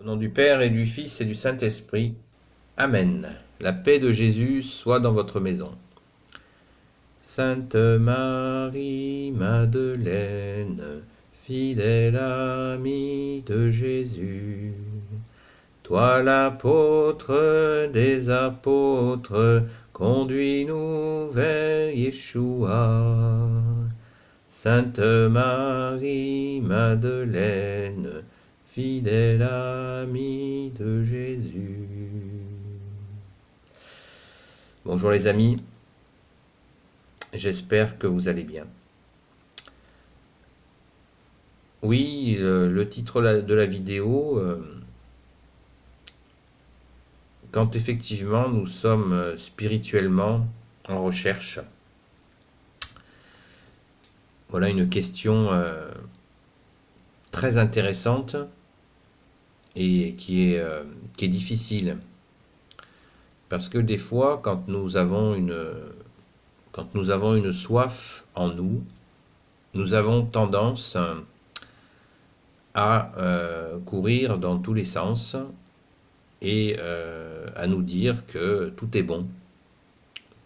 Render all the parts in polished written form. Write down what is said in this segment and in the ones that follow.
Au nom du Père et du Fils et du Saint-Esprit. Amen. La paix de Jésus soit dans votre maison. Sainte Marie, Madeleine, fidèle amie de Jésus, toi l'apôtre des apôtres, conduis-nous vers Yeshua. Sainte Marie, Madeleine, fidèle amie de Jésus. Bonjour les amis, j'espère que vous allez bien. Oui, le titre de la vidéo, quand effectivement nous sommes spirituellement en recherche, voilà une question très intéressante et qui est difficile. Parce que des fois, quand nous avons une soif en nous, nous avons tendance à courir dans tous les sens et à nous dire que tout est bon,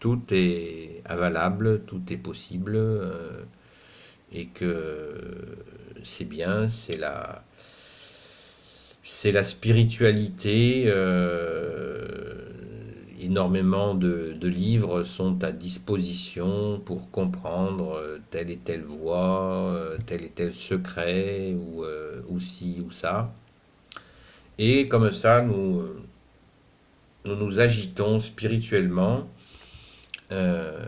tout est avalable, tout est possible et que c'est bien, c'est la spiritualité. Énormément de livres sont à disposition pour comprendre telle et telle voie, tel et tel secret, ou ci ou ça. Et comme ça, nous nous agitons spirituellement euh,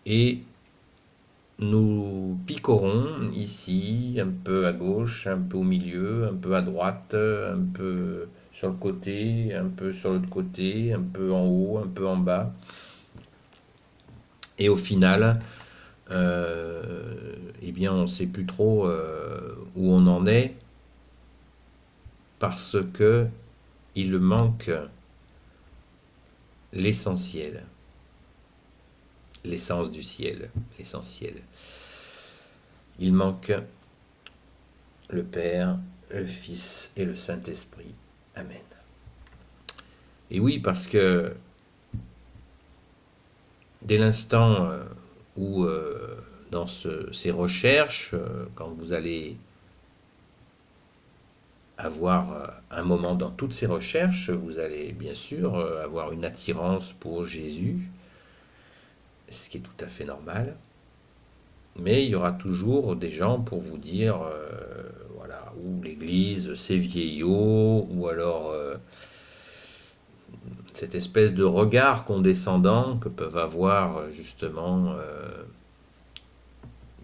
et nous picorons ici, un peu à gauche, un peu au milieu, un peu à droite, un peu sur le côté, un peu sur l'autre côté, un peu en haut, un peu en bas. Et au final, eh bien, on ne sait plus trop où on en est parce que il manque l'essentiel, l'essence du ciel, l'essentiel. Il manque le Père, le Fils et le Saint-Esprit. Amen. Et oui, parce que dès l'instant où, dans ces recherches, quand vous allez avoir un moment dans toutes ces recherches, vous allez bien sûr avoir une attirance pour Jésus, ce qui est tout à fait normal. Mais il y aura toujours des gens pour vous dire, voilà, ou l'Église c'est vieillot, ou alors cette espèce de regard condescendant que peuvent avoir justement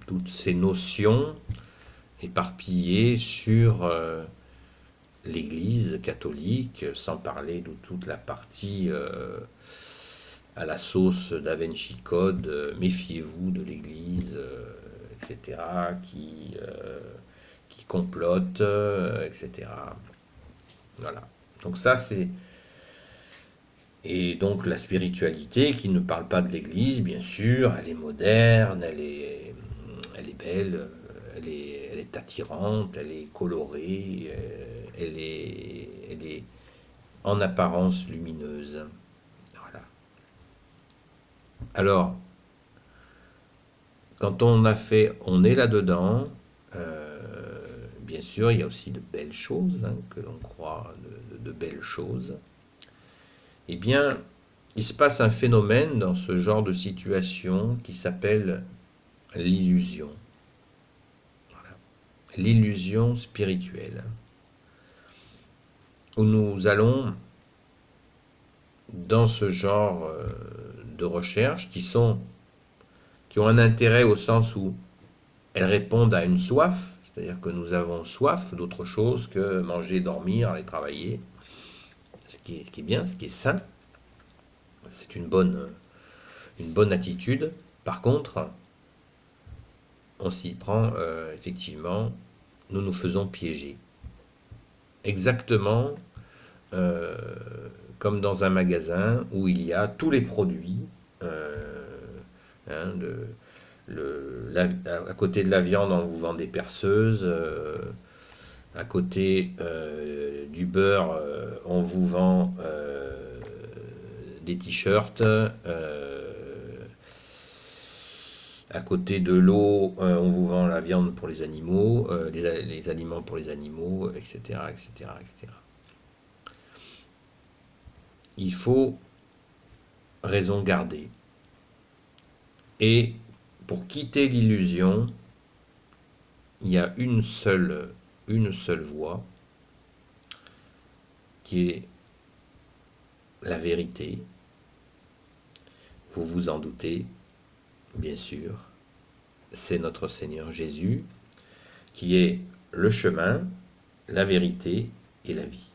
toutes ces notions éparpillées sur l'Église catholique, sans parler de toute la partie à la sauce Da Vinci Code, méfiez-vous de l'Église, etc., qui complote, etc. Voilà. Donc ça, c'est... Et donc la spiritualité qui ne parle pas de l'Église, bien sûr, elle est moderne, elle est belle, elle est attirante, elle est colorée, elle est en apparence lumineuse. Voilà. Alors, quand on est là-dedans, bien sûr, il y a aussi de belles choses, hein, que l'on croit, de belles choses. Eh bien, il se passe un phénomène dans ce genre de situation qui s'appelle l'illusion. Voilà. L'illusion spirituelle. Où nous allons dans ce genre de recherches qui ont un intérêt au sens où elles répondent à une soif, c'est-à-dire que nous avons soif d'autre chose que manger, dormir, aller travailler, ce qui est bien, ce qui est sain, c'est une bonne attitude. Par contre, on s'y prend effectivement, nous nous faisons piéger. Exactement euh, comme dans un magasin où il y a tous les produits, hein, à côté de la viande, on vous vend des perceuses, À côté du beurre, on vous vend des t-shirts. À côté de l'eau, on vous vend la viande pour les animaux, les aliments pour les animaux, etc., etc., etc. Il faut raison garder. Et pour quitter l'illusion, il y a une seule voie qui est la vérité. Vous vous en doutez, bien sûr. C'est notre Seigneur Jésus qui est le chemin, la vérité et la vie.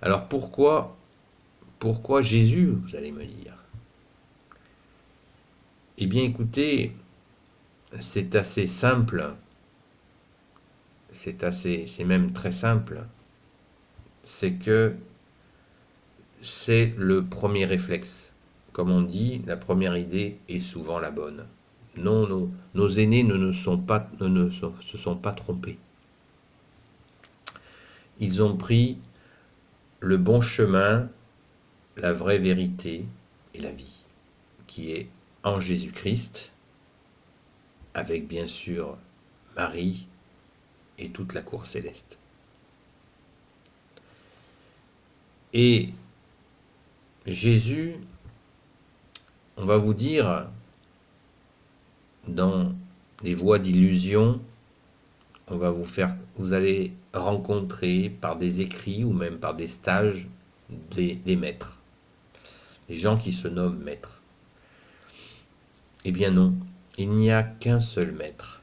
Alors pourquoi Jésus, vous allez me dire? Eh bien écoutez, c'est assez simple, c'est même très simple, c'est que c'est le premier réflexe. Comme on dit, la première idée est souvent la bonne. Non, nos aînés ne se sont pas trompés. Ils ont pris le bon chemin, la vraie vérité et la vie, qui est en Jésus-Christ, avec bien sûr Marie et toute la cour céleste. Et Jésus, on va vous dire, dans les voies d'illusion, vous allez rencontrer par des écrits ou même par des stages des maîtres, des gens qui se nomment maîtres. Eh bien non, il n'y a qu'un seul maître.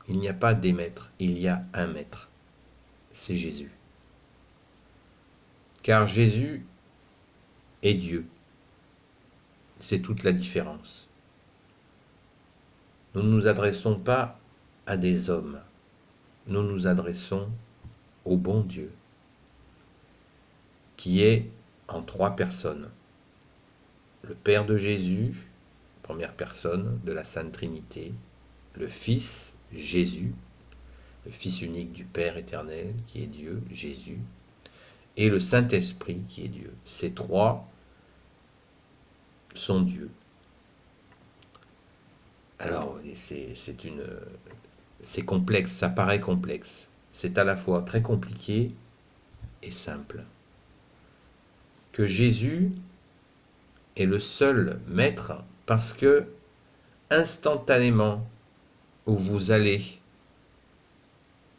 Il n'y a pas des maîtres, il y a un maître. C'est Jésus. Car Jésus est Dieu. C'est toute la différence. Nous ne nous adressons pas à des hommes, nous nous adressons au bon Dieu, qui est en trois personnes. Le Père de Jésus, première personne de la Sainte Trinité, le Fils, Jésus, le Fils unique du Père éternel, qui est Dieu, Jésus, et le Saint-Esprit, qui est Dieu. Ces trois sont Dieu. Alors, c'est complexe, ça paraît complexe. C'est à la fois très compliqué et simple. Que Jésus est le seul maître parce que instantanément où vous allez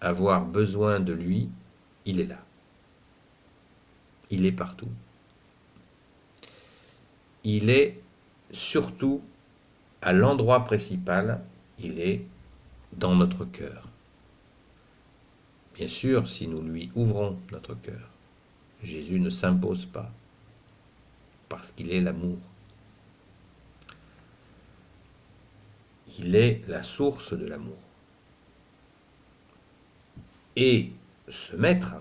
avoir besoin de lui, il est là. Il est partout. Il est surtout à l'endroit principal, il est dans notre cœur. Bien sûr, si nous lui ouvrons notre cœur, Jésus ne s'impose pas, parce qu'il est l'amour. Il est la source de l'amour. Et ce maître,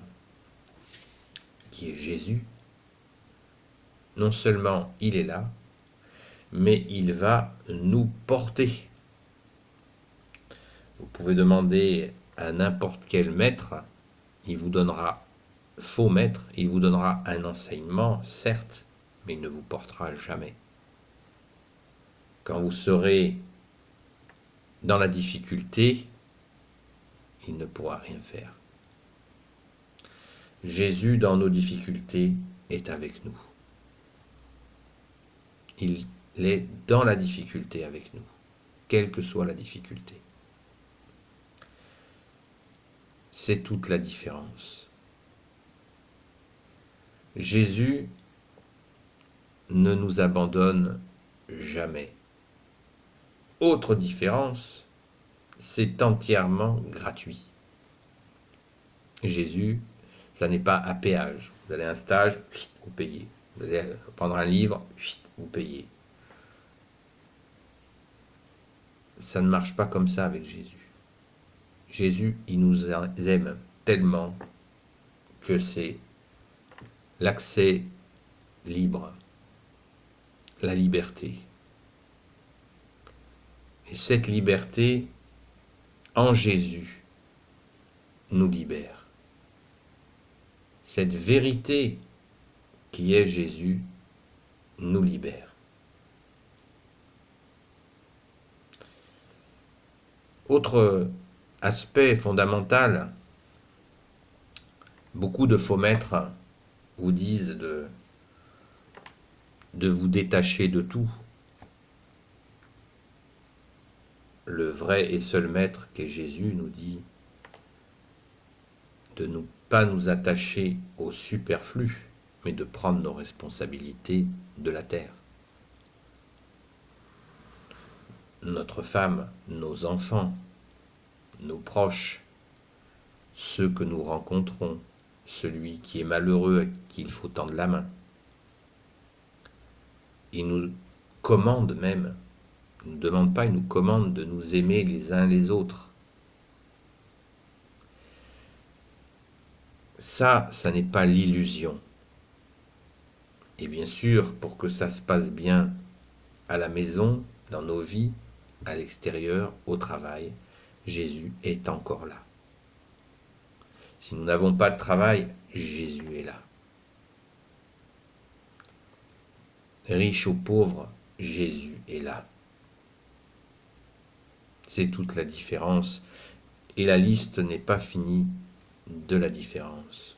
qui est Jésus, non seulement il est là, mais il va nous porter. Vous pouvez demander à n'importe quel maître, il vous donnera, faux maître, il vous donnera un enseignement, certes, mais il ne vous portera jamais. Quand vous serez dans la difficulté, il ne pourra rien faire. Jésus, dans nos difficultés, est avec nous. Il est dans la difficulté avec nous, quelle que soit la difficulté. C'est toute la différence. Jésus ne nous abandonne jamais. Autre différence, c'est entièrement gratuit. Jésus, ça n'est pas à péage. Vous allez à un stage, vous payez. Vous allez prendre un livre, vous payez. Ça ne marche pas comme ça avec Jésus. Jésus, il nous aime tellement que c'est l'accès libre, la liberté. Et cette liberté, en Jésus nous libère. Cette vérité qui est Jésus nous libère. Autre aspect fondamental, beaucoup de faux maîtres vous disent de vous détacher de tout. Le vrai et seul maître qu'est Jésus nous dit de ne pas nous attacher au superflu, mais de prendre nos responsabilités de la terre. Notre femme, nos enfants, nos proches, ceux que nous rencontrons, celui qui est malheureux à qui il faut tendre la main. Il nous commande même, il ne nous demande pas, il nous commande de nous aimer les uns les autres. Ça n'est pas l'illusion. Et bien sûr, pour que ça se passe bien à la maison, dans nos vies, à l'extérieur, au travail, Jésus est encore là. Si nous n'avons pas de travail, Jésus est là. Riche ou pauvre, Jésus est là. C'est toute la différence. Et la liste n'est pas finie de la différence.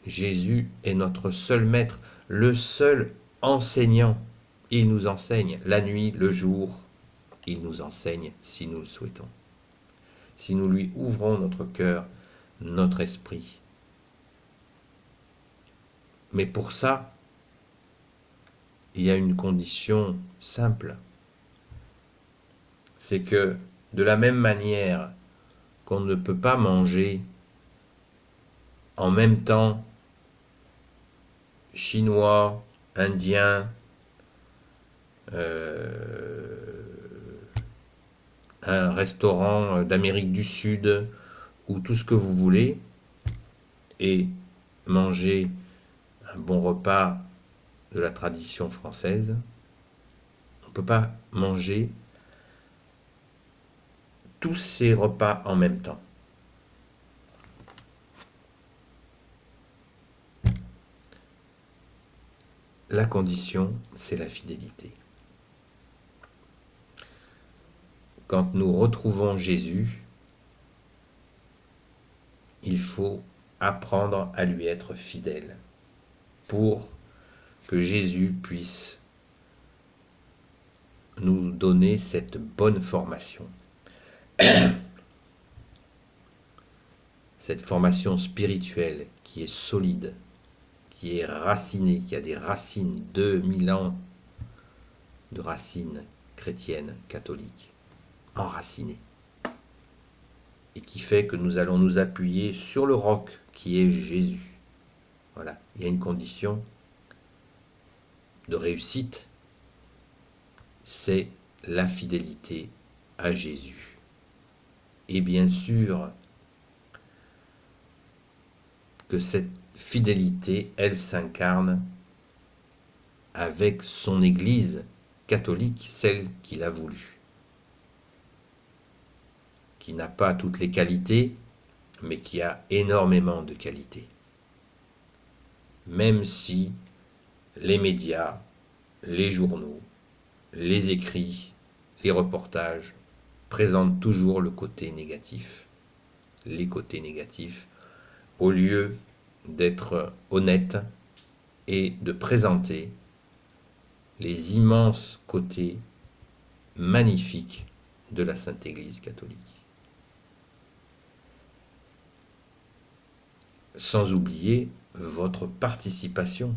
Jésus est notre seul maître, le seul enseignant. Il nous enseigne la nuit, le jour. Il nous enseigne si nous le souhaitons. Si nous lui ouvrons notre cœur, notre esprit. Mais pour ça, il y a une condition simple. C'est que de la même manière qu'on ne peut pas manger en même temps chinois, indien, un restaurant d'Amérique du Sud ou tout ce que vous voulez, et manger un bon repas de la tradition française, on ne peut pas manger tous ces repas en même temps. La condition, c'est la fidélité. Quand nous retrouvons Jésus, il faut apprendre à lui être fidèle pour que Jésus puisse nous donner cette bonne formation. Cette formation spirituelle qui est solide, qui est racinée, qui a des racines, 2000 ans de racines chrétiennes, catholiques, enracinées. Et qui fait que nous allons nous appuyer sur le roc qui est Jésus. Voilà, il y a une condition de réussite, c'est la fidélité à Jésus. Et bien sûr que cette fidélité, elle s'incarne avec son Église catholique, celle qu'il a voulu, qui n'a pas toutes les qualités, mais qui a énormément de qualités. Même si les médias, les journaux, les écrits, les reportages présentent toujours le côté négatif, les côtés négatifs, au lieu d'être honnête et de présenter les immenses côtés magnifiques de la Sainte Église catholique. Sans oublier votre participation,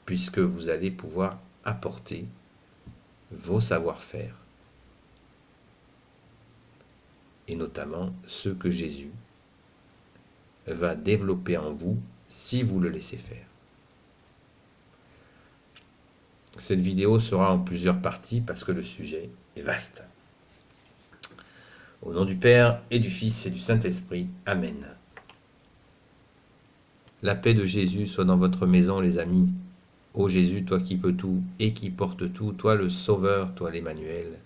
puisque vous allez pouvoir apporter vos savoir-faire, et notamment ceux que Jésus va développer en vous si vous le laissez faire. Cette vidéo sera en plusieurs parties parce que le sujet est vaste. Au nom du Père et du Fils et du Saint-Esprit. Amen. La paix de Jésus soit dans votre maison, les amis. Ô Jésus, toi qui peux tout et qui portes tout, toi le Sauveur, toi l'Emmanuel,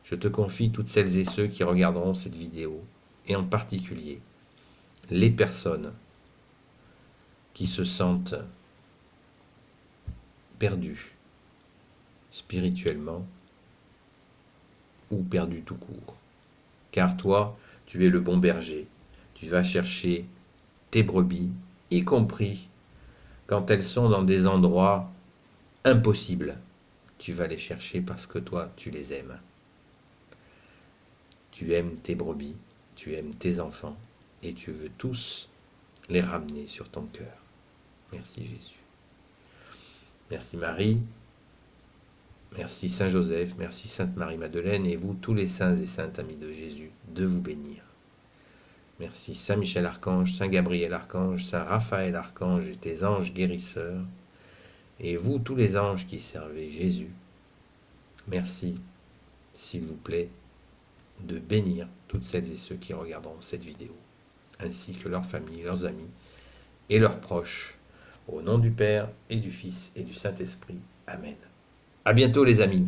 Je te confie toutes celles et ceux qui regarderont cette vidéo, et en particulier les personnes qui se sentent perdues spirituellement ou perdues tout court. Car toi, tu es le bon berger. Tu vas chercher tes brebis, y compris quand elles sont dans des endroits impossibles. Tu vas les chercher parce que toi, tu les aimes. Tu aimes tes brebis, tu aimes tes enfants, et tu veux tous les ramener sur ton cœur. Merci Jésus. Merci Marie. Merci Saint Joseph, merci Sainte Marie-Madeleine, et vous tous les saints et saintes amis de Jésus, de vous bénir. Merci Saint Michel Archange, Saint Gabriel Archange, Saint Raphaël Archange et tes anges guérisseurs, et vous tous les anges qui servez Jésus. Merci, s'il vous plaît, de bénir toutes celles et ceux qui regarderont cette vidéo, ainsi que leurs familles, leurs amis et leurs proches. Au nom du Père et du Fils et du Saint-Esprit. Amen. À bientôt les amis.